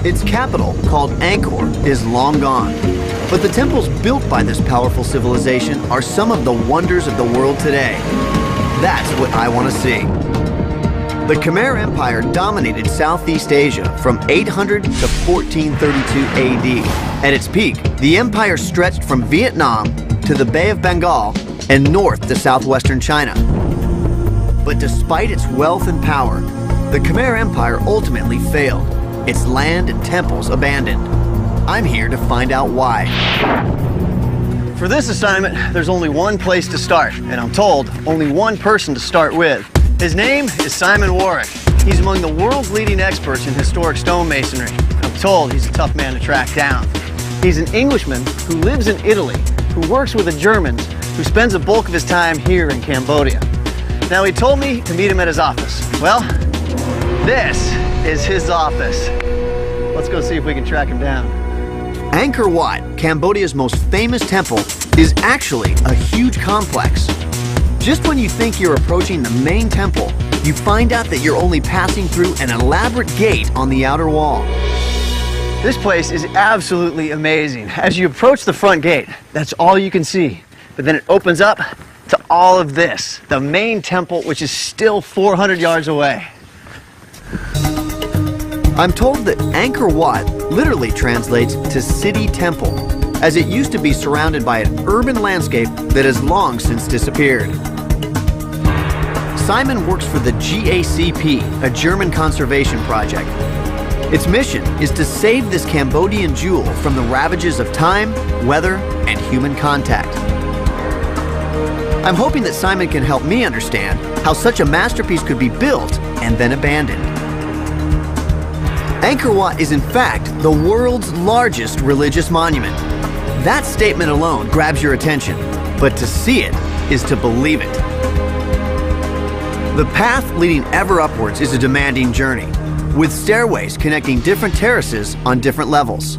Its capital, called Angkor, is long gone. But the temples built by this powerful civilization are some of the wonders of the world today. That's what I want to see. The Khmer Empire dominated Southeast Asia from 800 to 1432 AD. At its peak, the empire stretched from Vietnam to the Bay of Bengal and north to southwestern China. But despite its wealth and power, the Khmer Empire ultimately failed, its land and temples abandoned. I'm here to find out why. For this assignment, there's only one place to start, and I'm told only one person to start with. His name is Simon Warwick. He's among the world's leading experts in historic stonemasonry. I'm told he's a tough man to track down. He's an Englishman who lives in Italy, who works with the Germans, who spends the bulk of his time here in Cambodia. Now, he told me to meet him at his office. Well, this is his office. Let's go see if we can track him down. Angkor Wat, Cambodia's most famous temple, is actually a huge complex. Just when you think you're approaching the main temple, you find out that you're only passing through an elaborate gate on the outer wall. This place is absolutely amazing. As you approach the front gate, that's all you can see. But then it opens up to all of this, the main temple, which is still 400 yards away. I'm told that Angkor Wat literally translates to city temple, as it used to be surrounded by an urban landscape that has long since disappeared. Simon works for the GACP, a German conservation project. Its mission is to save this Cambodian jewel from the ravages of time, weather, and human contact. I'm hoping that Simon can help me understand how such a masterpiece could be built and then abandoned. Angkor Wat is in fact the world's largest religious monument. That statement alone grabs your attention, but to see it is to believe it. The path leading ever upwards is a demanding journey, with stairways connecting different terraces on different levels.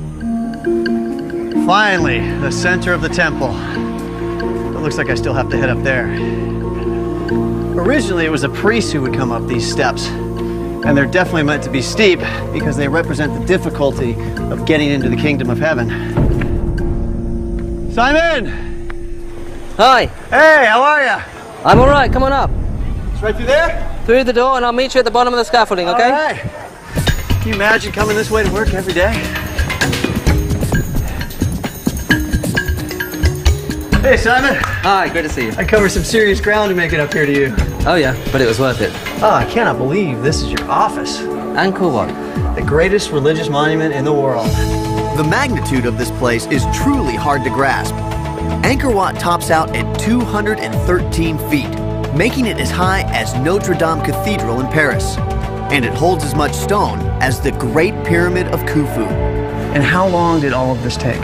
Finally, the center of the temple. It looks like I still have to head up there. Originally, it was a priest who would come up these steps. And they're definitely meant to be steep because they represent the difficulty of getting into the kingdom of heaven. Simon! Hi. Hey, how are you? I'm all right. Come on up. It's right through there? Through the door, and I'll meet you at the bottom of the scaffolding, okay? All right. Can you imagine coming this way to work every day? Hey, Simon. Hi, great to see you. I covered some serious ground to make it up here to you. Oh, yeah, but it was worth it. Oh, I cannot believe this is your office. Angkor Wat. The greatest religious monument in the world. The magnitude of this place is truly hard to grasp. Angkor Wat tops out at 213 feet, making it as high as Notre Dame Cathedral in Paris. And it holds as much stone as the Great Pyramid of Khufu. And how long did all of this take?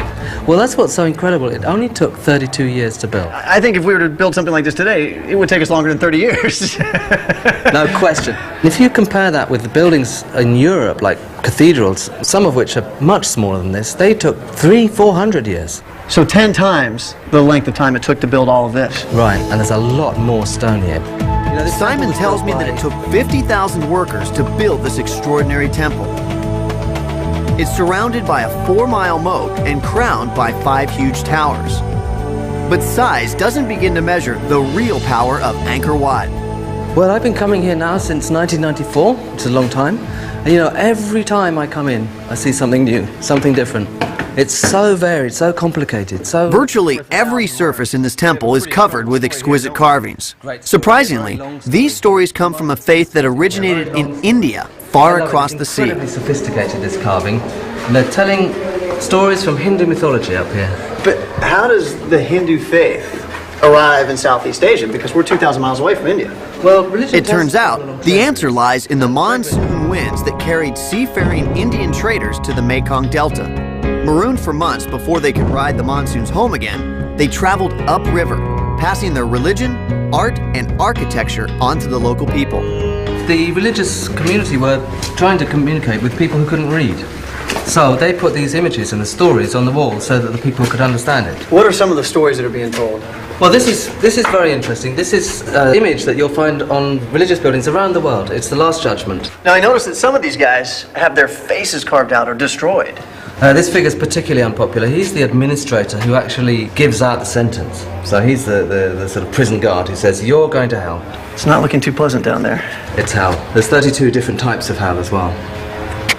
Well, that's what's so incredible. It only took 32 years to build. I think if we were to build something like this today, it would take us longer than 30 years. No question. If you compare that with the buildings in Europe, like cathedrals, some of which are much smaller than this, they took 300-400 years. So 10 times the length of time it took to build all of this. Right, and there's a lot more stone here. You know, Simon tells me that it took 50,000 workers to build this extraordinary temple. It's surrounded by a 4-mile moat and crowned by 5 huge towers. But size doesn't begin to measure the real power of Angkor Wat. Well, I've been coming here now since 1994, which is a long time. And you know, every time I come in, I see something new, something different. It's so varied, so complicated, so... Virtually every surface in this temple is covered with exquisite carvings. Surprisingly, these stories come from a faith that originated in India, far across the sea. Incredibly sophisticated, this carving. And they're telling stories from Hindu mythology up here. But how does the Hindu faith arrive in Southeast Asia? Because we're 2,000 miles away from India. Well, religion... It turns out, the answer lies in the monsoon winds that carried seafaring Indian traders to the Mekong Delta. Marooned for months before they could ride the monsoons home again, they traveled upriver, passing their religion, art, and architecture onto the local people. The religious community were trying to communicate with people who couldn't read. So they put these images and the stories on the wall so that the people could understand it. What are some of the stories that are being told? Well, this is very interesting. This is an image that you'll find on religious buildings around the world. It's the Last Judgment. Now, I noticed that some of these guys have their faces carved out or destroyed. This figure's particularly unpopular. He's the administrator who actually gives out the sentence. So he's the sort of prison guard who says, you're going to hell. It's not looking too pleasant down there. It's hell. There's 32 different types of hell as well.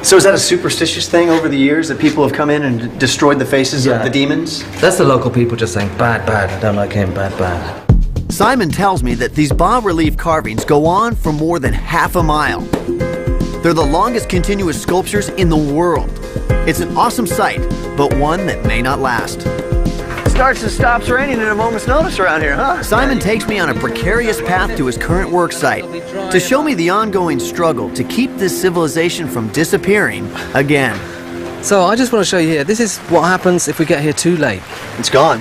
So is that a superstitious thing over the years that people have come in and destroyed the faces of the demons? That's the local people just saying, bad, bad, I don't like him, bad, bad. Simon tells me that these bas-relief carvings go on for more than half a mile. They're the longest continuous sculptures in the world. It's an awesome sight, but one that may not last. Starts and stops raining at a moment's notice around here, huh? Simon takes me on a precarious path to his current work site to show me the ongoing struggle to keep this civilization from disappearing again. So I just want to show you here, this is what happens if we get here too late. It's gone.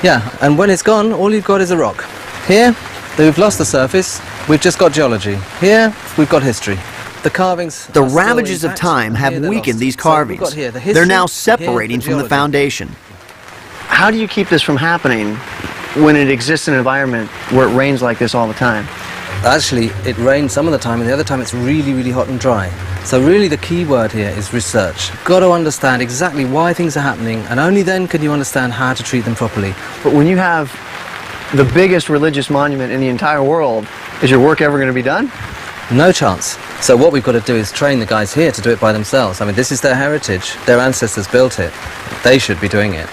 Yeah, and when it's gone, all you've got is a rock. Here, we've lost the surface, we've just got geology. Here, we've got history. The carvings... The ravages of time have weakened these carvings. They're now separating from the foundation. How do you keep this from happening when it exists in an environment where it rains like this all the time? Actually, it rains some of the time, and the other time it's really, really hot and dry. So really the key word here is research. You've got to understand exactly why things are happening, and only then can you understand how to treat them properly. But when you have the biggest religious monument in the entire world, is your work ever going to be done? No chance. So what we've got to do is train the guys here to do it by themselves. I mean, this is their heritage. Their ancestors built it. They should be doing it.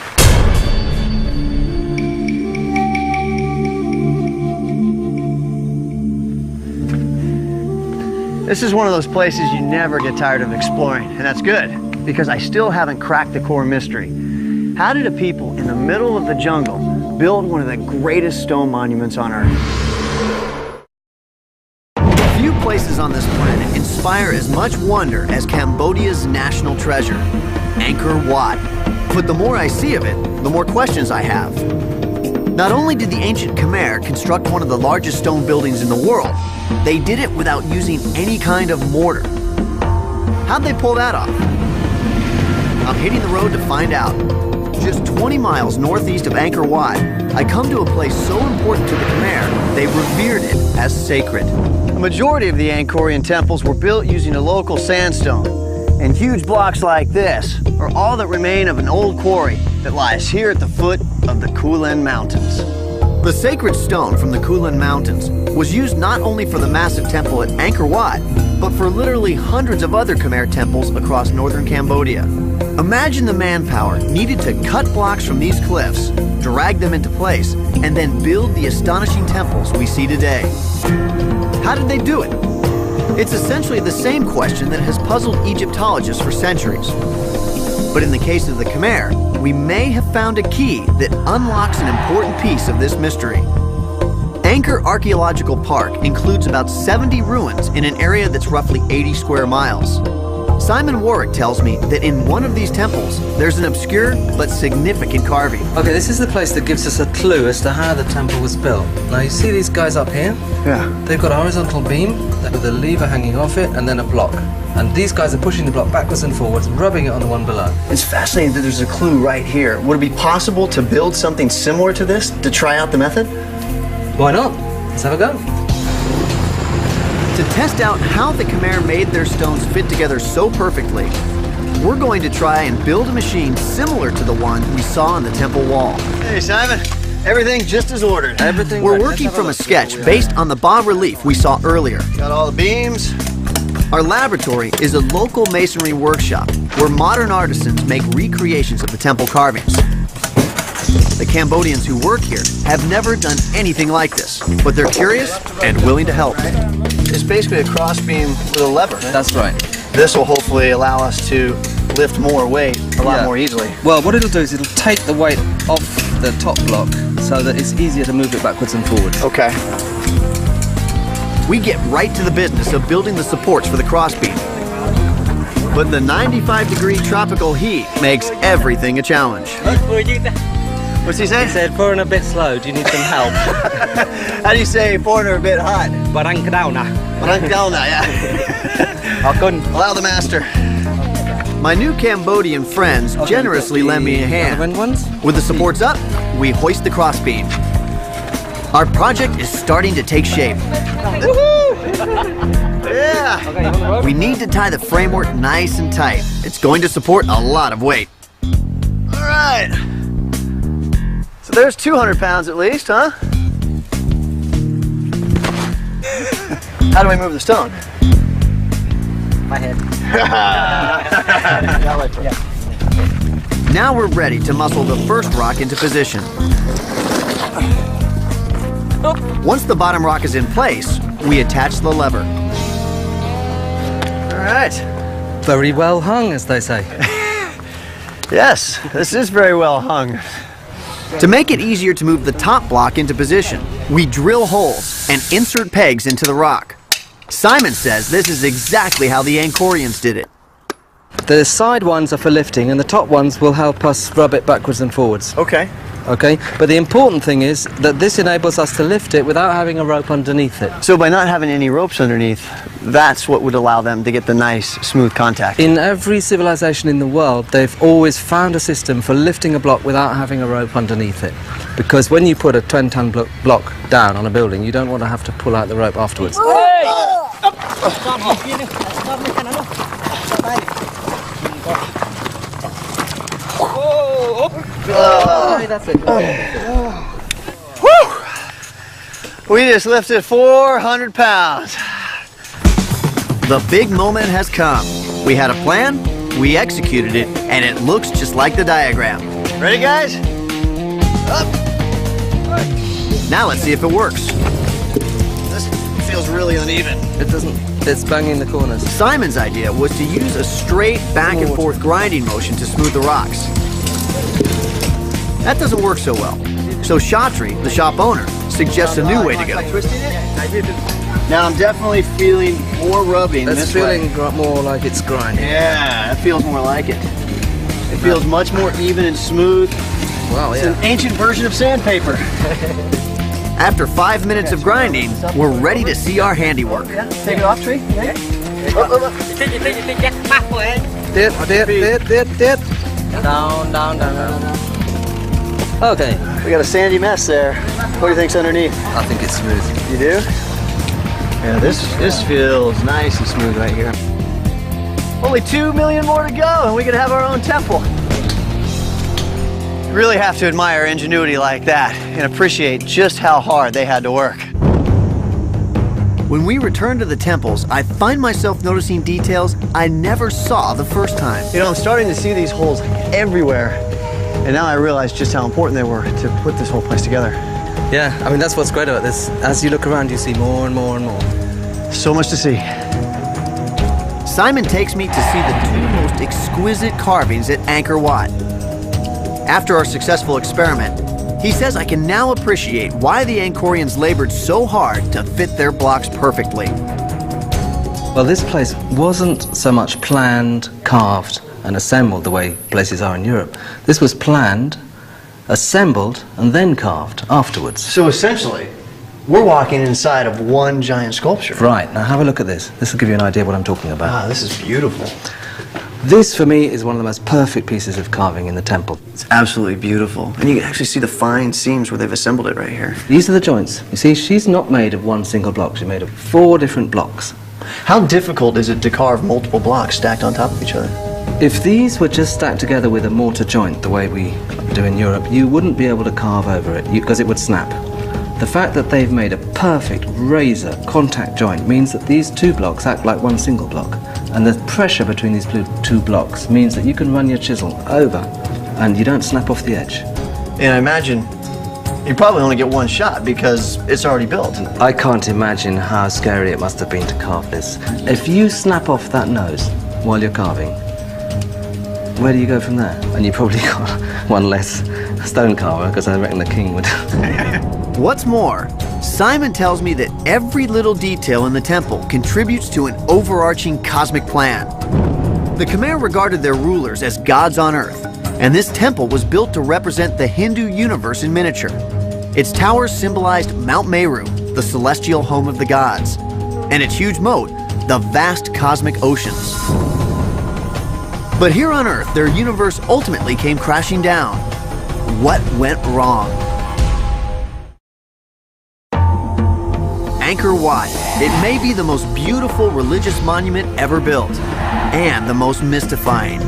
This is one of those places you never get tired of exploring, and that's good, because I still haven't cracked the core mystery. How did a people in the middle of the jungle build one of the greatest stone monuments on Earth? Few places on this planet inspire as much wonder as Cambodia's national treasure, Angkor Wat. But the more I see of it, the more questions I have. Not only did the ancient Khmer construct one of the largest stone buildings in the world, they did it without using any kind of mortar. How'd they pull that off? I'm hitting the road to find out. Just 20 miles northeast of Angkor Wat, I come to a place so important to the Khmer, they revered it as sacred. The majority of the Angkorian temples were built using a local sandstone, and huge blocks like this are all that remain of an old quarry that lies here at the foot of the Kulen Mountains. The sacred stone from the Kulen Mountains was used not only for the massive temple at Angkor Wat, but for literally hundreds of other Khmer temples across northern Cambodia. Imagine the manpower needed to cut blocks from these cliffs, drag them into place, and then build the astonishing temples we see today. How did they do it? It's essentially the same question that has puzzled Egyptologists for centuries. But in the case of the Khmer, we may have found a key that unlocks an important piece of this mystery. Angkor Archaeological Park includes about 70 ruins in an area that's roughly 80 square miles. Simon Warwick tells me that in one of these temples, there's an obscure but significant carving. Okay, this is the place that gives us a clue as to how the temple was built. Now you see these guys up here? Yeah. They've got a horizontal beam with a lever hanging off it and then a block. And these guys are pushing the block backwards and forwards, rubbing it on the one below. It's fascinating that there's a clue right here. Would it be possible to build something similar to this to try out the method? Why not? Let's have a go. To test out how the Khmer made their stones fit together so perfectly, we're going to try and build a machine similar to the one we saw on the temple wall. Hey, Simon. Everything just as ordered. Everything. We're working from a sketch based on the bas-relief we saw earlier. Got all the beams. Our laboratory is a local masonry workshop where modern artisans make recreations of the temple carvings. The Cambodians who work here have never done anything like this, but they're curious and willing to help. It's basically a cross beam with a lever. That's right. This will hopefully allow us to lift more weight a lot more easily. Well, what it'll do is it'll take the weight off the top block so that it's easier to move it backwards and forwards. Okay. We get right to the business of building the supports for the crossbeam. But the 95-degree tropical heat makes everything a challenge. What's he say? He said, foreigner a bit slow, do you need some help? How do you say foreigner a bit hot? Barang kedau na. Yeah. Allow the master. My new Cambodian friends generously lend me a hand. With the supports up, we hoist the crossbeam. Our project is starting to take shape. Yeah! We need to tie the framework nice and tight. It's going to support a lot of weight. All right. So there's 200 pounds at least, huh? How do we move the stone? My head. Now we're ready to muscle the first rock into position. Once the bottom rock is in place, we attach the lever. All right. Very well hung, as they say. Yes, this is very well hung. To make it easier to move the top block into position, we drill holes and insert pegs into the rock. Simon says this is exactly how the Angkorians did it. The side ones are for lifting, and the top ones will help us rub it backwards and forwards. Okay. Okay? But the important thing is that this enables us to lift it without having a rope underneath it. So by not having any ropes underneath, that's what would allow them to get the nice, smooth contact. In every civilization in the world, they've always found a system for lifting a block without having a rope underneath it. Because when you put a 10-ton block down on a building, you don't want to have to pull out the rope afterwards. That's it. Woo! We just lifted 400 pounds. The big moment has come. We had a plan, we executed it, and it looks just like the diagram. Ready, guys? Up. Now let's see if it works. This feels really uneven. It doesn't. It's banging the corners. Simon's idea was to use a straight back and forth grinding motion to smooth the rocks. That doesn't work so well. So Shatri, the shop owner, suggests a new way to go. Now I'm definitely feeling more rubbing It's this feeling way. more like it's grinding. Yeah, that feels more like it. It feels much more even and smooth. Wow, It's an ancient version of sandpaper. After 5 minutes of grinding, we're ready to see our handiwork. Take it off, Tree. Down. Okay. We got a sandy mess there. What do you think's underneath? I think it's smooth. You do? Yeah, this feels nice and smooth right here. Only 2 million more to go and we could have our own temple. You really have to admire ingenuity like that and appreciate just how hard they had to work. When we return to the temples, I find myself noticing details I never saw the first time. You know, I'm starting to see these holes everywhere. And now I realize just how important they were to put this whole place together. Yeah, I mean, that's what's great about this. As you look around, you see more and more and more. So much to see. Simon takes me to see the two most exquisite carvings at Angkor Wat. After our successful experiment, he says I can now appreciate why the Angkorians labored so hard to fit their blocks perfectly. Well, this place wasn't so much planned, carved, and assembled the way places are in Europe. This was planned, assembled, and then carved afterwards. So essentially, we're walking inside of one giant sculpture. Right, now have a look at this. This will give you an idea of what I'm talking about. Ah, this is beautiful. This, for me, is one of the most perfect pieces of carving in the temple. It's absolutely beautiful. And you can actually see the fine seams where they've assembled it right here. These are the joints. You see, she's not made of one single block. She's made of 4 different blocks. How difficult is it to carve multiple blocks stacked on top of each other? If these were just stacked together with a mortar joint, the way we do in Europe, you wouldn't be able to carve over it because it would snap. The fact that they've made a perfect razor contact joint means that these 2 blocks act like one single block. And the pressure between these 2 blocks means that you can run your chisel over and you don't snap off the edge. And I imagine you probably only get one shot because it's already built. I can't imagine how scary it must have been to carve this. If you snap off that nose while you're carving, where do you go from there? And you probably got one less stone carver, because I reckon the king would. What's more, Simon tells me that every little detail in the temple contributes to an overarching cosmic plan. The Khmer regarded their rulers as gods on earth, and this temple was built to represent the Hindu universe in miniature. Its towers symbolized Mount Meru, the celestial home of the gods, and its huge moat, the vast cosmic oceans. But here on Earth, their universe ultimately came crashing down. What went wrong? Angkor Wat. It may be the most beautiful religious monument ever built, and the most mystifying.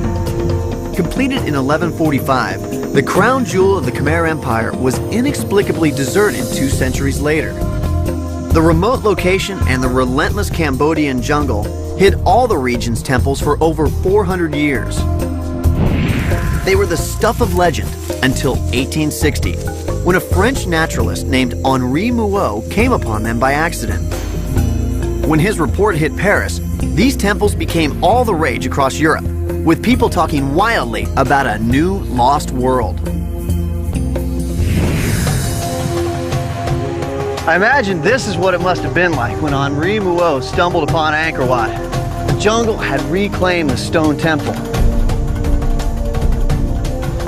Completed in 1145, the crown jewel of the Khmer Empire was inexplicably deserted 2 centuries later. The remote location and the relentless Cambodian jungle hid all the region's temples for over 400 years. They were the stuff of legend until 1860, when a French naturalist named Henri Mouot came upon them by accident. When his report hit Paris, these temples became all the rage across Europe, with people talking wildly about a new lost world. I imagine this is what it must have been like when Henri Mouot stumbled upon Angkor Wat. The jungle had reclaimed the stone temple.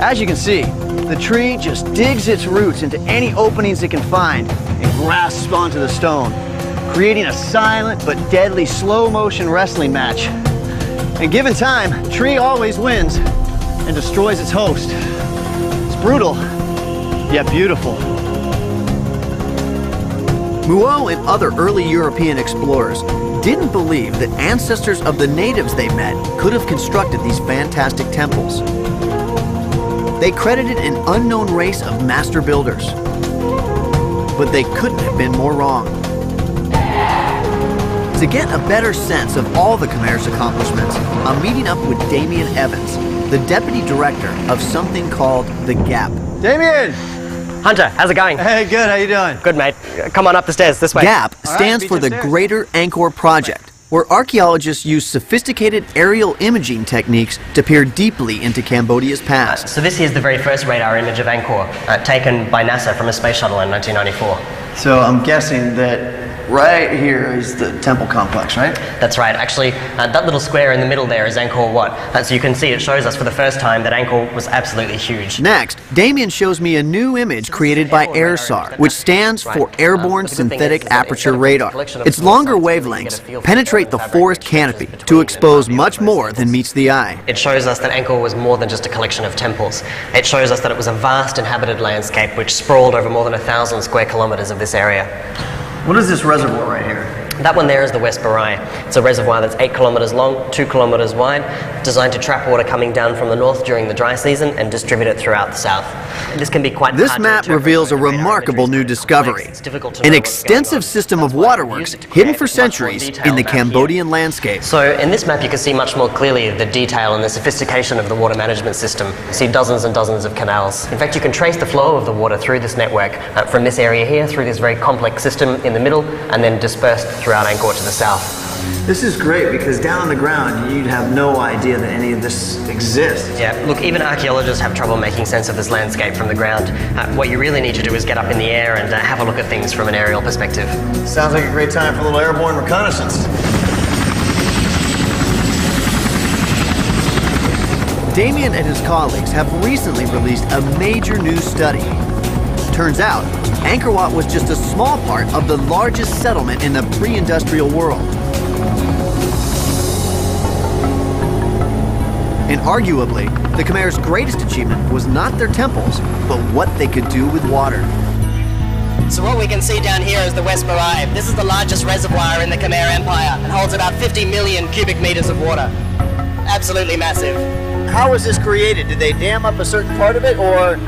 As you can see, the tree just digs its roots into any openings it can find and grasps onto the stone, creating a silent but deadly slow-motion wrestling match. And given time, tree always wins and destroys its host. It's brutal, yet beautiful. Mouot and other early European explorers didn't believe that ancestors of the natives they met could have constructed these fantastic temples. They credited an unknown race of master builders, but they couldn't have been more wrong. To get a better sense of all the Khmer's accomplishments, I'm meeting up with Damien Evans, the deputy director of something called the Gap. Damien! Hunter, how's it going? Hey, good, how you doing? Good, mate. Come on up the stairs, this way. GAP stands for the Greater Angkor Project, where archaeologists use sophisticated aerial imaging techniques to peer deeply into Cambodia's past. So this here's the very first radar image of Angkor, taken by NASA from a space shuttle in 1994. So I'm guessing that right here is the temple complex, right? That's right. Actually, that little square in the middle there is Angkor Wat. So you can see it shows us for the first time that Angkor was absolutely huge. Next, Damien shows me a new image created by AIRSAR, which stands for Airborne Synthetic Aperture Radar. Its longer wavelengths penetrate the forest canopy to expose much more than meets the eye. It shows us that Angkor was more than just a collection of temples. It shows us that it was a vast inhabited landscape which sprawled over more than 1,000 square kilometers of this area. What is this reservoir right here? That one there is the West Barai. It's a reservoir that's 8 kilometers long, 2 kilometers wide, designed to trap water coming down from the north during the dry season and distribute it throughout the south. This can be quite This hard to map interpret reveals a when the radar remarkable imagery new is very discovery, complex. It's difficult to an know what's going extensive on. system of That's why we waterworks used it to hidden create for this much more centuries detailed in the map here. Cambodian landscape. So in this map you can see much more clearly the detail and the sophistication of the water management system. You see dozens and dozens of canals. In fact, you can trace the flow of the water through this network from this area here through this very complex system in the middle and then dispersed throughout Angkor to the south. This is great because down on the ground you'd have no idea that any of this exists. Yeah, look, even archaeologists have trouble making sense of this landscape from the ground. What you really need to do is get up in the air and have a look at things from an aerial perspective. Sounds like a great time for a little airborne reconnaissance. Damien and his colleagues have recently released a major new study. Turns out, Angkor Wat was just a small part of the largest settlement in the pre-industrial world. And arguably, the Khmer's greatest achievement was not their temples, but what they could do with water. So what we can see down here is the West Barai. This is the largest reservoir in the Khmer Empire and holds about 50 million cubic meters of water. Absolutely massive. How was this created? Did they dam up a certain part of it, or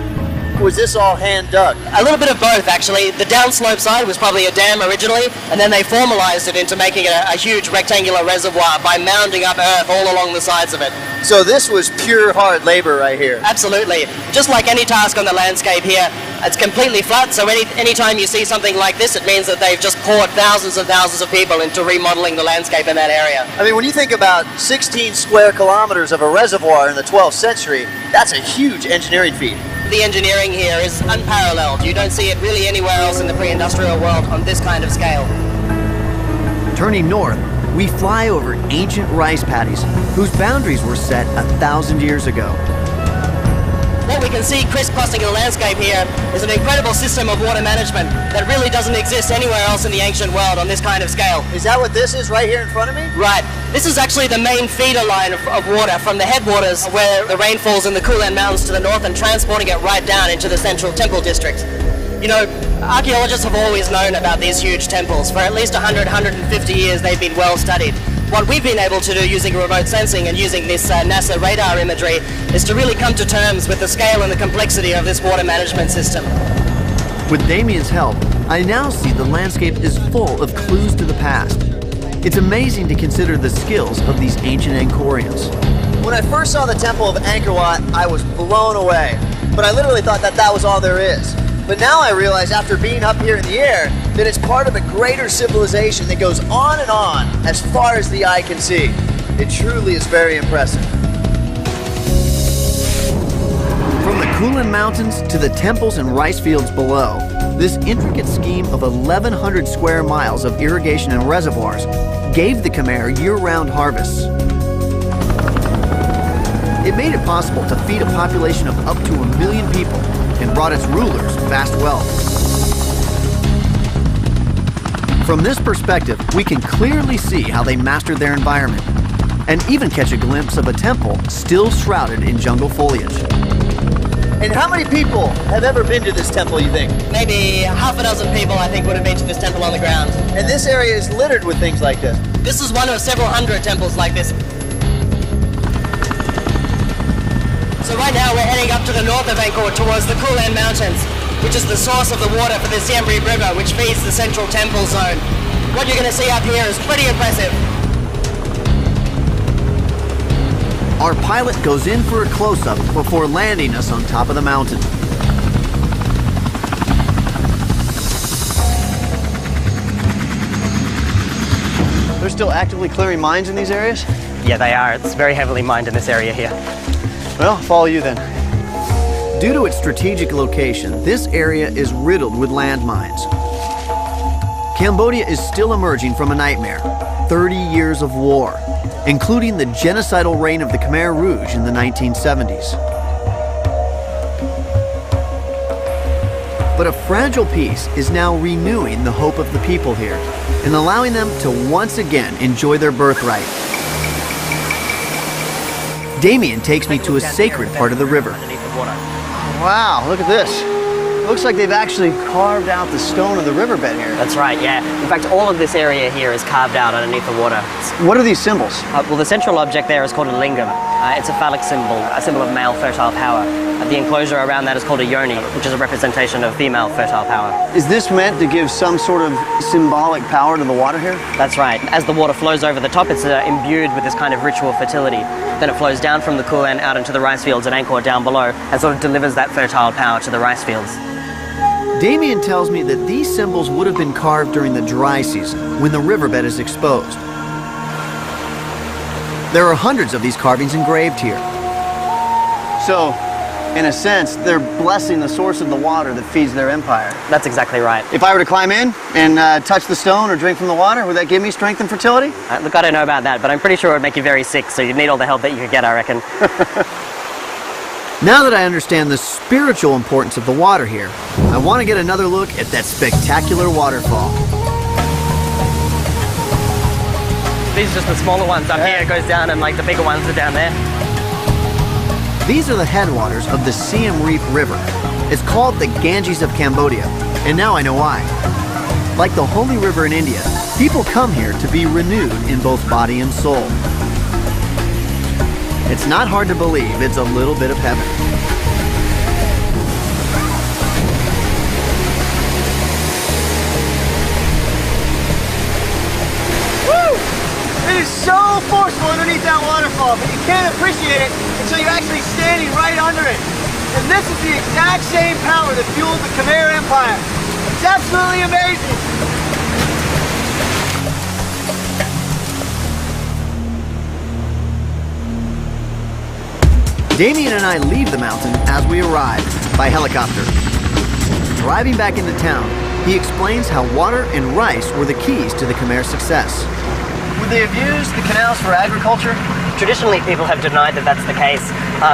was this all hand dug? A little bit of both, actually. The downslope side was probably a dam originally, and then they formalized it into making it a huge rectangular reservoir by mounding up earth all along the sides of it. So this was pure hard labor right here. Absolutely. Just like any task on the landscape here, it's completely flat, so anytime you see something like this, it means that they've just poured thousands and thousands of people into remodeling the landscape in that area. I mean, when you think about 16 square kilometers of a reservoir in the 12th century, that's a huge engineering feat. The engineering here is unparalleled. You don't see it really anywhere else in the pre-industrial world on this kind of scale. Turning north, we fly over ancient rice paddies whose boundaries were set 1,000 years ago. What we can see crisscrossing the landscape here is an incredible system of water management that really doesn't exist anywhere else in the ancient world on this kind of scale. Is that what this is right here in front of me? Right. This is actually the main feeder line of water from the headwaters where the rain falls in the Kulan Mountains to the north and transporting it right down into the central temple district. You know, archaeologists have always known about these huge temples. For at least 100, 150 years they've been well studied. What we've been able to do using remote sensing and using this NASA radar imagery is to really come to terms with the scale and the complexity of this water management system. With Damien's help, I now see the landscape is full of clues to the past. It's amazing to consider the skills of these ancient Angkorians. When I first saw the Temple of Angkor, I was blown away. But I literally thought that that was all there is. But now I realize, after being up here in the air, that it's part of a greater civilization that goes on and on as far as the eye can see. It truly is very impressive. From the Kulan Mountains to the temples and rice fields below, this intricate scheme of 1,100 square miles of irrigation and reservoirs gave the Khmer year-round harvests. It made it possible to feed a population of up to 1 million people and brought its rulers vast wealth. From this perspective, we can clearly see how they mastered their environment and even catch a glimpse of a temple still shrouded in jungle foliage. And how many people have ever been to this temple, you think? Maybe half a dozen people, I think, would have been to this temple on the ground. And this area is littered with things like this. This is one of several hundred temples like this. So right now we're heading up to the north of Angkor towards the Kulan Mountains, which is the source of the water for the Siem Reap River, which feeds the central temple zone. What you're going to see up here is pretty impressive. Our pilot goes in for a close-up before landing us on top of the mountain. They're still actively clearing mines in these areas? Yeah, they are. It's very heavily mined in this area here. Well, follow you then. Due to its strategic location, this area is riddled with landmines. Cambodia is still emerging from a nightmare, 30 years of war, including the genocidal reign of the Khmer Rouge in the 1970s. But a fragile peace is now renewing the hope of the people here and allowing them to once again enjoy their birthright. Damien takes me to a sacred part of the river. Wow, look at this. It looks like they've actually carved out the stone of the riverbed here. That's right, yeah. In fact, all of this area here is carved out underneath the water. What are these symbols? Well, the central object there is called a lingam. It's a phallic symbol, a symbol of male fertile power. The enclosure around that is called a yoni, which is a representation of female fertile power. Is this meant to give some sort of symbolic power to the water here? That's right. As the water flows over the top, it's imbued with this kind of ritual fertility. Then it flows down from the Kulan out into the rice fields at Angkor down below and sort of delivers that fertile power to the rice fields. Damien tells me that these symbols would have been carved during the dry season, when the riverbed is exposed. There are hundreds of these carvings engraved here. So, in a sense, they're blessing the source of the water that feeds their empire. That's exactly right. If I were to climb in and touch the stone or drink from the water, would that give me strength and fertility? Look, I don't know about that, but I'm pretty sure it would make you very sick, so you'd need all the help that you could get, I reckon. Now that I understand the spiritual importance of the water here, I want to get another look at that spectacular waterfall. These are just the smaller ones up here. It goes down, and like the bigger ones are down there. These are the headwaters of the Siem Reap River. It's called the Ganges of Cambodia, and now I know why. Like the holy river in India, people come here to be renewed in both body and soul. It's not hard to believe it's a little bit of heaven. Woo! It is so forceful underneath that waterfall, but you can't appreciate it until you're actually standing right under it. And this is the exact same power that fueled the Khmer Empire. It's absolutely amazing. Damien and I leave the mountain as we arrive by helicopter. Driving back into town, he explains how water and rice were the keys to the Khmer success. Would they have used the canals for agriculture? Traditionally, people have denied that that's the case,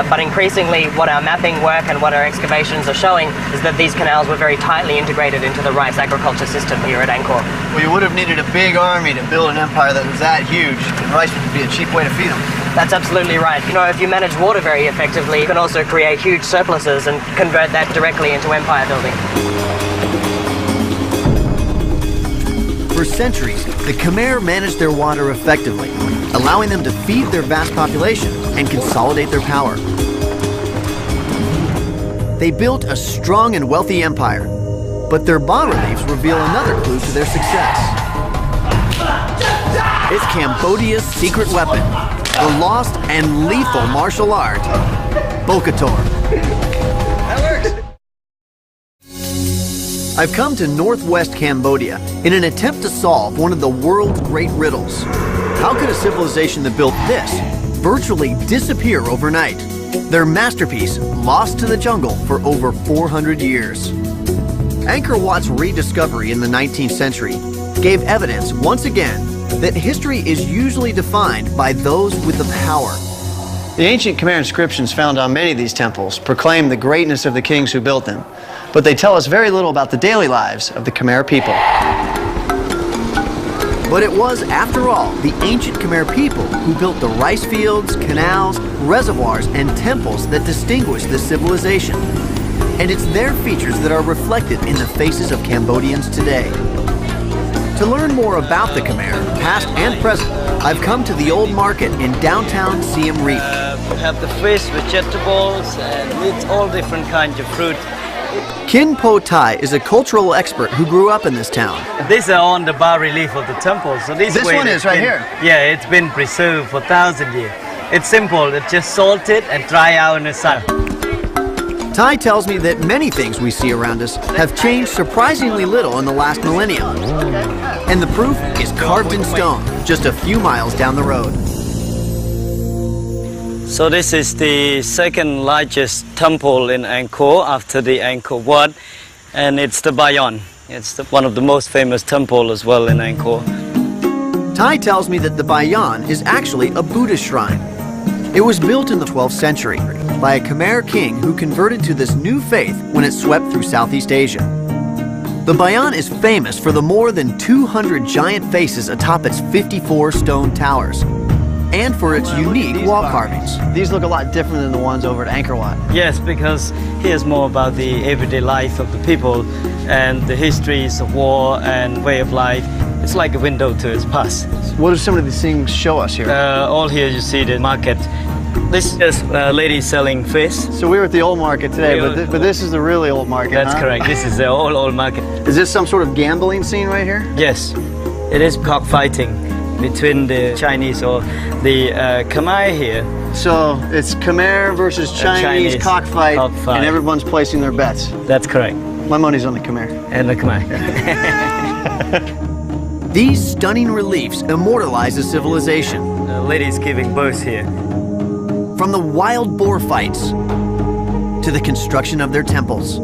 but increasingly what our mapping work and what our excavations are showing is that these canals were very tightly integrated into the rice agriculture system here at Angkor. Well, you would have needed a big army to build an empire that was that huge, and rice would be a cheap way to feed them. That's absolutely right. You know, if you manage water very effectively, you can also create huge surpluses and convert that directly into empire building. For centuries, the Khmer managed their water effectively, allowing them to feed their vast population and consolidate their power. They built a strong and wealthy empire, but their bas-reliefs reveal another clue to their success. It's Cambodia's secret weapon, the lost and lethal martial art, Bokator. That works! I've come to northwest Cambodia in an attempt to solve one of the world's great riddles. How could a civilization that built this virtually disappear overnight? Their masterpiece lost to the jungle for over 400 years. Angkor Wat's rediscovery in the 19th century gave evidence once again that history is usually defined by those with the power. The ancient Khmer inscriptions found on many of these temples proclaim the greatness of the kings who built them, but they tell us very little about the daily lives of the Khmer people. But it was, after all, the ancient Khmer people who built the rice fields, canals, reservoirs, and temples that distinguish this civilization. And it's their features that are reflected in the faces of Cambodians today. To learn more about the Khmer, past and present, I've come to the old market in downtown Siem Reap. We have the fish, vegetables, and meat, all different kinds of fruit. Kin Po Tai is a cultural expert who grew up in this town. These are on the bas-relief of the temple. So this one is right here? Yeah, it's been preserved for 1,000 years. It's simple, it's just salted and dry out in the sun. Tai tells me that many things we see around us have changed surprisingly little in the last millennium. And the proof is carved in stone just a few miles down the road. So this is the second largest temple in Angkor after the Angkor Wat, and it's the Bayon. It's one of the most famous temples as well in Angkor. Tai tells me that the Bayon is actually a Buddhist shrine. It was built in the 12th century by a Khmer king who converted to this new faith when it swept through Southeast Asia. The Bayon is famous for the more than 200 giant faces atop its 54 stone towers, and for its unique wall carvings. These look a lot different than the ones over at Angkor Wat. Yes, because here's more about the everyday life of the people and the histories of war and way of life. It's like a window to its past. What do some of these things show us here? All here you see the market. This is a lady selling fish. So we were at the old market today, but this is the really old market, That's correct. This is the old market. Is this some sort of gambling scene right here? Yes, it is cockfighting between the Chinese or the Khmer here. So it's Khmer versus Chinese cockfight, and everyone's placing their bets. That's correct. My money's on the Khmer. And the Khmer. These stunning reliefs immortalize a civilization. The lady's giving birth here. From the wild boar fights to the construction of their temples.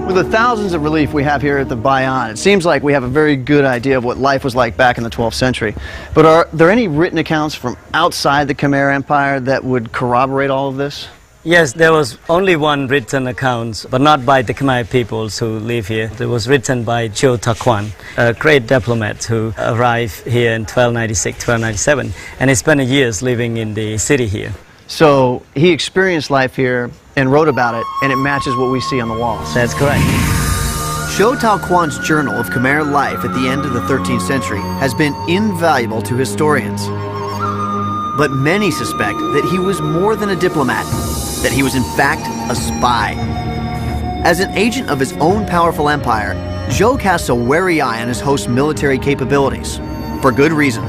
With the thousands of relief we have here at the Bayon, it seems like we have a very good idea of what life was like back in the 12th century. But are there any written accounts from outside the Khmer Empire that would corroborate all of this? Yes, there was only one written account, but not by the Khmer peoples who live here. It was written by Cho Takwan, a great diplomat who arrived here in 1296, 1297, and he spent years living in the city here. So he experienced life here and wrote about it, and it matches what we see on the walls. That's correct. Cho Tao Kwan's journal of Khmer life at the end of the 13th century has been invaluable to historians. But many suspect that he was more than a diplomat, that he was in fact a spy. As an agent of his own powerful empire, Zhou casts a wary eye on his host's military capabilities, for good reason.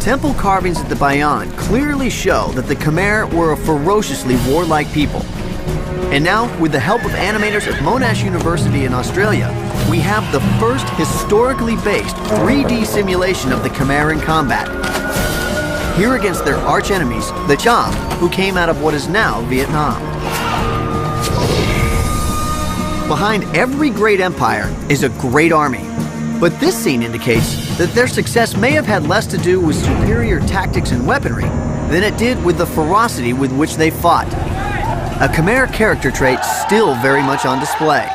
Temple carvings at the Bayon clearly show that the Khmer were a ferociously warlike people. And now, with the help of animators at Monash University in Australia, we have the first historically based 3D simulation of the Khmer in combat. Here against their arch-enemies, the Cham, who came out of what is now Vietnam. Behind every great empire is a great army. But this scene indicates that their success may have had less to do with superior tactics and weaponry than it did with the ferocity with which they fought. A Khmer character trait still very much on display.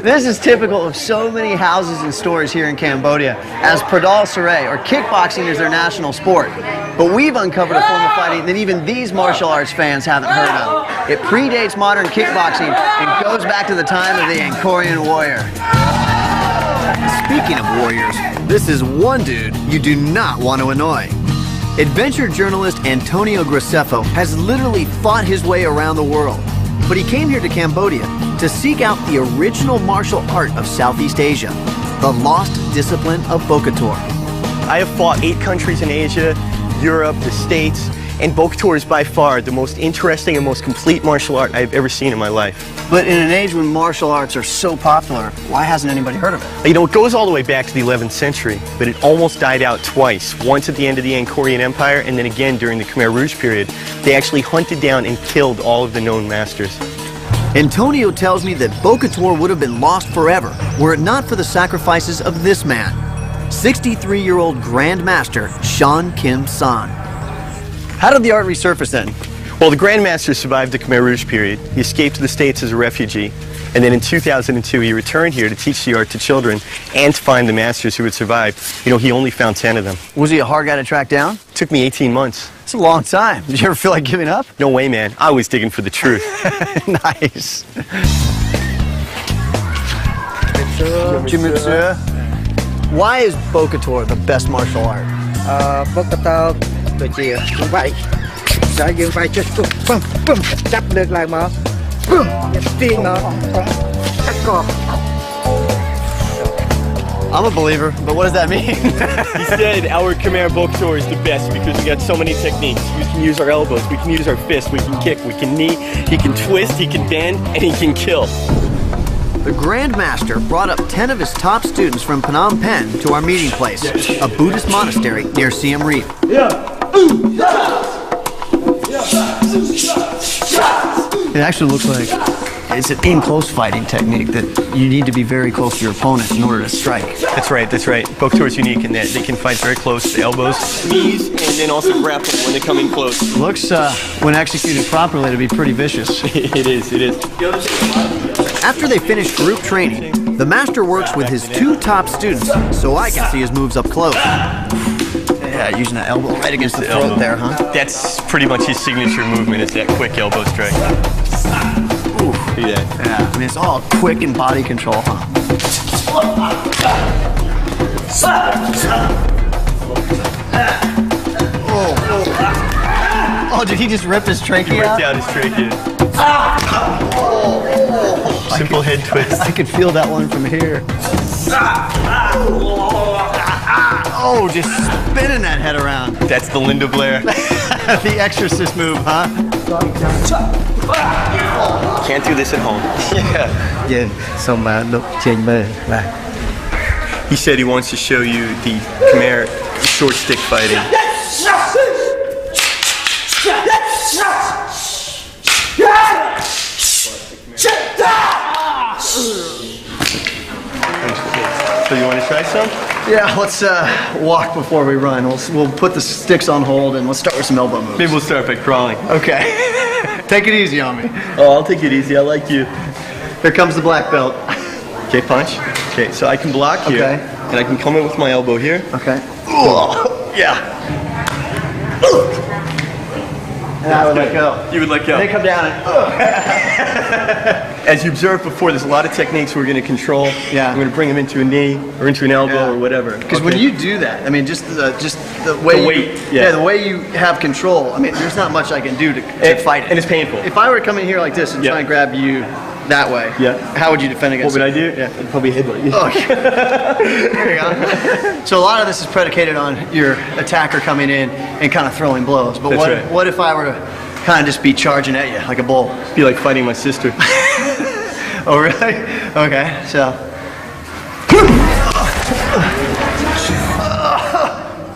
This is typical of so many houses and stores here in Cambodia, as Pradal Saray, or kickboxing, is their national sport. But we've uncovered a form of fighting that even these martial arts fans haven't heard of. It predates modern kickboxing and goes back to the time of the Angkorian warrior. Speaking of warriors, this is one dude you do not want to annoy. Adventure journalist Antonio Graceffo has literally fought his way around the world, but he came here to Cambodia to seek out the original martial art of Southeast Asia, the lost discipline of Bokator. I have fought 8 countries in Asia, Europe, the States, and Bokator is by far the most interesting and most complete martial art I've ever seen in my life. But in an age when martial arts are so popular, why hasn't anybody heard of it? You know, it goes all the way back to the 11th century, but it almost died out twice. Once at the end of the Angkorian Empire, and then again during the Khmer Rouge period. They actually hunted down and killed all of the known masters. Antonio tells me that Bokator would have been lost forever were it not for the sacrifices of this man, 63-year-old Grand Master Shan Kim San. How did the art resurface then? Well, the Grand Master survived the Khmer Rouge period. He escaped to the States as a refugee, and then in 2002 he returned here to teach the art to children and to find the masters who had survived. You know, he only found 10 of them. Was he a hard guy to track down? It took me 18 months. It's a long time. Did you ever feel like giving up? No way, man. I was digging for the truth. Nice. Jimitsu. Why is Bokator the best martial art? Bokator ដូចជាវាយតែយើងវាយចុះពឹមពឹមចាប់លើកឡើងមកពឹមទាញមកកាត់កប I'm a believer, but what does that mean? He said our Khmer Bokator is the best because we got so many techniques. We can use our elbows, we can use our fists, we can kick, we can knee, he can twist, he can bend, and he can kill. The Grand Master brought up 10 of his top students from Phnom Penh to our meeting place, a Buddhist monastery near Siem Reap. It actually looks like it's an in-close fighting technique that you need to be very close to your opponent in order to strike. That's right, that's right. Bokator is unique in that they can fight very close to the elbows, knees, and then also grapple when they come in close. Looks, when executed properly, to be pretty vicious. It is, it is. After they finish group training, the master works with his 2 top students so I can see his moves up close. Yeah, using that elbow right against the throat there, huh? That's pretty much his signature movement, is that quick elbow strike. Ooh. See that? Yeah, I mean, it's all quick and body control, huh? Oh, did he just rip his trachea Ripped out? out his trachea. Simple head twist. I could feel that one from here. Oh, just spinning that head around. That's the Linda Blair. The exorcist move, huh? Can't do this at home. Yeah. យើងសូមលោកចេញមើលបាទ He said he wants to show you the Khmer short stick fighting. So you want to try some? Yeah, let's walk before we run. We'll put the sticks on hold and let's start with some elbow moves. Maybe we'll start by crawling. Okay. Take it easy on me. Oh, I'll take it easy. I like you. Here comes the black belt. Okay, punch. Okay, so I can block here. Okay. And I can come in with my elbow here. Okay. Yeah. And I would let go. You would let go. They come down and As you observed before, there's a lot of techniques we're going to control. Yeah. I'm going to bring them into a knee or into an elbow Yeah. or whatever. Because when you do that, I mean, just the way The weight, you, yeah. the way you have control. I mean, there's not much I can do to fight it. And it's painful. If I were to come in here like this and Yeah. try and grab you that way, Yeah. how would you defend What against would I it? do? Yeah, I'd probably headbutt you. Oh, there you go. So a lot of this is predicated on your attacker coming in and kind of throwing blows. But That's right. what if I were to kind of just be charging at you like a bull? It'd be like fighting my sister. Oh, really? Okay, so.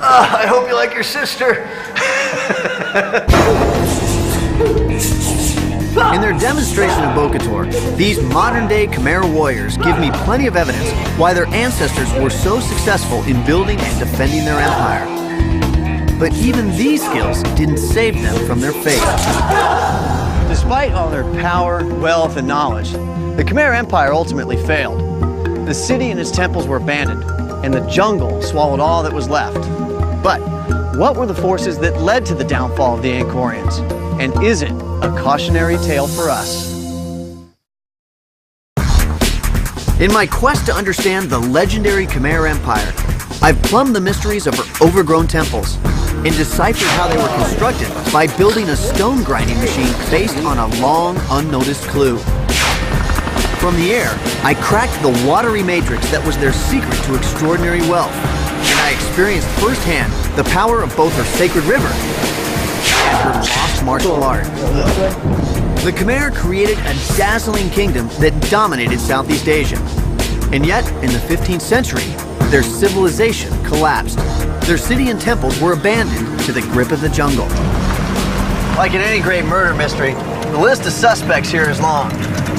I hope you like your sister. In their demonstration of Bokator, these modern-day Khmer warriors give me plenty of evidence why their ancestors were so successful in building and defending their empire. But even these skills didn't save them from their fate. Despite all their power, wealth, and knowledge, the Khmer Empire ultimately failed. The city and its temples were abandoned, and the jungle swallowed all that was left. But what were the forces that led to the downfall of the Angkorians? And is it a cautionary tale for us? In my quest to understand the legendary Khmer Empire, I've plumbed the mysteries of her overgrown temples and deciphered how they were constructed by building a stone grinding machine based on a long, unnoticed clue. From the air, I cracked the watery matrix that was their secret to extraordinary wealth, and I experienced firsthand the power of both her sacred river and her lost martial art. The Khmer created a dazzling kingdom that dominated Southeast Asia. And yet, in the 15th century, their civilization collapsed. Their city and temples were abandoned to the grip of the jungle. Like in any great murder mystery, the list of suspects here is long.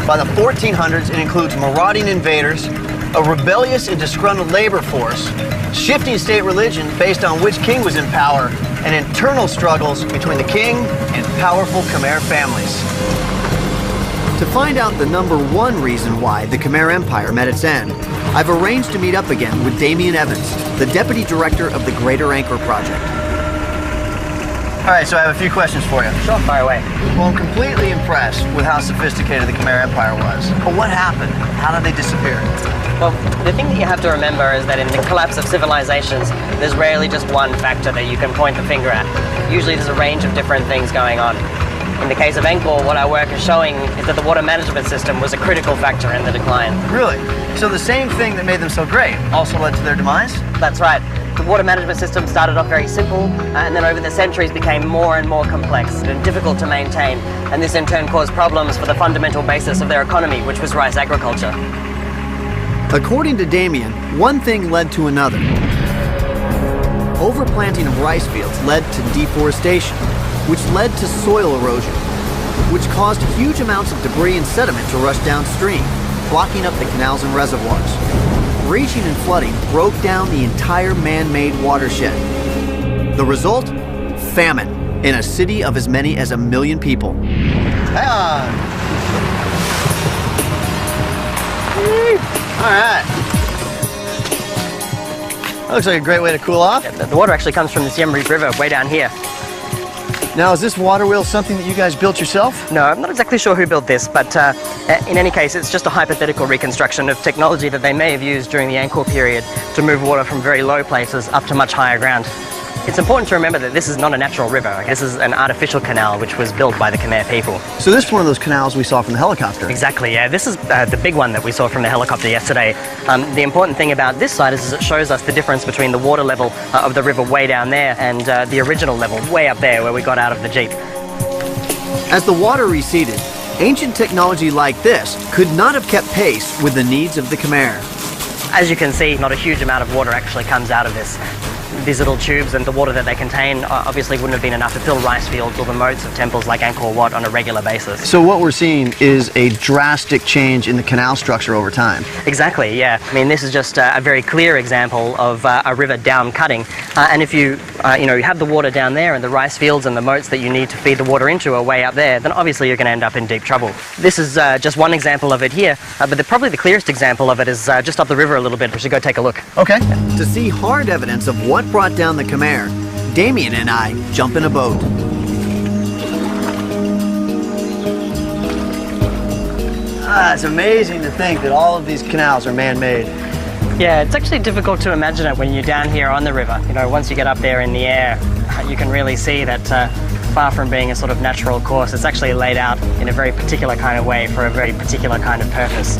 By the 1400s, it includes marauding invaders, a rebellious and disgruntled labor force, shifting state religion based on which king was in power, and internal struggles between the king and powerful Khmer families. To find out the #1 reason why the Khmer Empire met its end, I've arranged to meet up again with Damien Evans, the Deputy Director of the Greater Angkor Project. All right, so I have a few questions for you. Sure, fire away. Well, I'm completely impressed with how sophisticated the Khmer Empire was. But what happened? How did they disappear? Well, the thing that you have to remember is that in the collapse of civilizations, there's rarely just one factor that you can point the finger at. Usually there's a range of different things going on. In the case of Angkor, what our work is showing is that the water management system was a critical factor in the decline. Really? So the same thing that made them so great also led to their demise? That's right. The water management system started off very simple, and then over the centuries became more and more complex and difficult to maintain, and this in turn caused problems for the fundamental basis of their economy, which was rice agriculture. According to Damien, one thing led to another. Overplanting of rice fields led to deforestation, which led to soil erosion, which caused huge amounts of debris and sediment to rush downstream, blocking up the canals and reservoirs. Raging and flooding broke down the entire man-made watershed. The result? Famine in a city of as many as 1 million people. Hang on. All right. That looks like a great way to cool off. The water actually comes from the Siem Reap River way down here. Now, is this water wheel something that you guys built yourself? No, I'm not exactly sure who built this, but in any case, it's just a hypothetical reconstruction of technology that they may have used during the Angkor period to move water from very low places up to much higher ground. It's important to remember that this is not a natural river. This is an artificial canal which was built by the Khmer people. So this is one of those canals we saw from the helicopter? Exactly, yeah. This is the big one that we saw from the helicopter yesterday. The important thing about this site is it shows us the difference between the water level of the river way down there and the original level way up there where we got out of the Jeep. As the water receded, ancient technology like this could not have kept pace with the needs of the Khmer. As you can see, not a huge amount of water actually comes out of this. These little tubes and the water that they contain obviously wouldn't have been enough to fill rice fields or the moats of temples like Angkor Wat on a regular basis. So what we're seeing is a drastic change in the canal structure over time. Exactly, yeah. I mean, this is just a very clear example of a river down cutting. And if you have the water down there and the rice fields and the moats that you need to feed the water into are way up there, then obviously you're going to end up in deep trouble. This is just one example of it here, but probably the clearest example of it is just up the river a little bit. We should go take a look. Okay. To see hard evidence of what brought down the Khmer, Damien and I jump in a boat. It's amazing to think that all of these canals are man-made. Yeah, it's actually difficult to imagine it when you're down here on the river. You know, once you get up there in the air, you can really see that far from being a sort of natural course, it's actually laid out in a very particular kind of way for a very particular kind of purpose.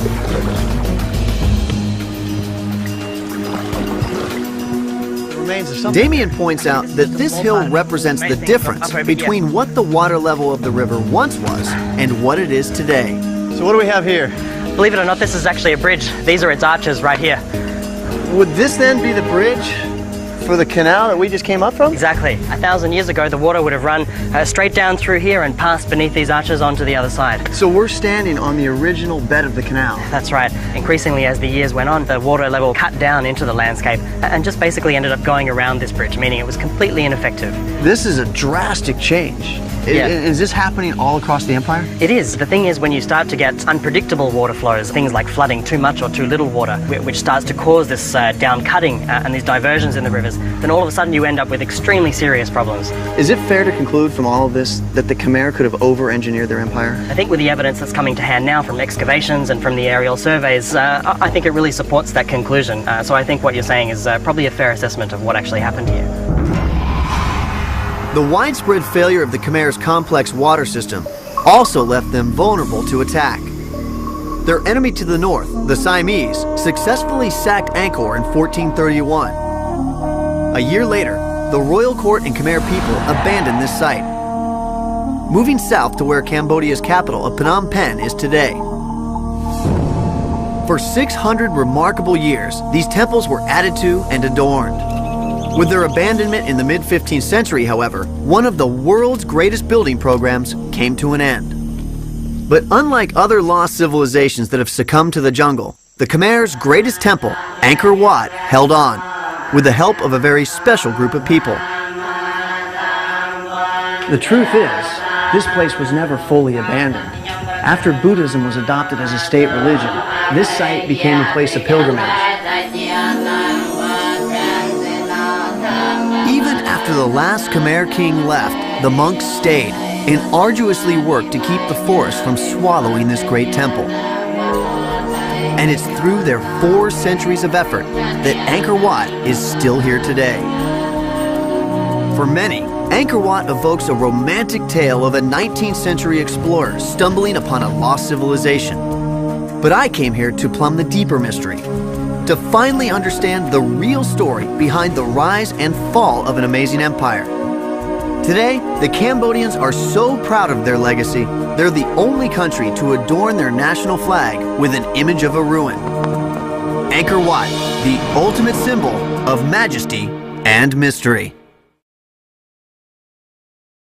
Damien points out that this hill represents the difference between what the water level of the river once was and what it is today. So what do we have here? Believe it or not, this is actually a bridge. These are its arches right here. Would this then be the bridge for the canal that we just came up from? Exactly. 1,000 years ago, the water would have run straight down through here and passed beneath these arches onto the other side. So we're standing on the original bed of the canal. That's right. Increasingly, as the years went on, the water level cut down into the landscape and just basically ended up going around this bridge, meaning it was completely ineffective. This is a drastic change. Yeah. Is this happening all across the empire? It is. The thing is, when you start to get unpredictable water flows, things like flooding, too much or too little water, which starts to cause this down cutting and these diversions in the rivers, then all of a sudden you end up with extremely serious problems. Is it fair to conclude from all of this that the Khmer could have over-engineered their empire? I think with the evidence that's coming to hand now from excavations and from the aerial surveys, I think it really supports that conclusion. So I think what you're saying is probably a fair assessment of what actually happened here. The widespread failure of the Khmer's complex water system also left them vulnerable to attack. Their enemy to the north, the Siamese, successfully sacked Angkor in 1431. A year later, the royal court and Khmer people abandoned this site, moving south to where Cambodia's capital of Phnom Penh is today. For 600 remarkable years, these temples were added to and adorned. With their abandonment in the mid-15th century, however, one of the world's greatest building programs came to an end. But unlike other lost civilizations that have succumbed to the jungle, the Khmer's greatest temple, Angkor Wat, held on, with the help of a very special group of people. The truth is, this place was never fully abandoned. After Buddhism was adopted as a state religion, this site became a place of pilgrimage. Even after the last Khmer king left, the monks stayed and arduously worked to keep the forest from swallowing this great temple. And it's through their 4 centuries of effort that Angkor Wat is still here today. For many, Angkor Wat evokes a romantic tale of a 19th century explorer stumbling upon a lost civilization. But I came here to plumb the deeper mystery, to finally understand the real story behind the rise and fall of an amazing empire. Today, the Cambodians are so proud of their legacy, they're the only country to adorn their national flag with an image of a ruin. Angkor Wat, the ultimate symbol of majesty and mystery.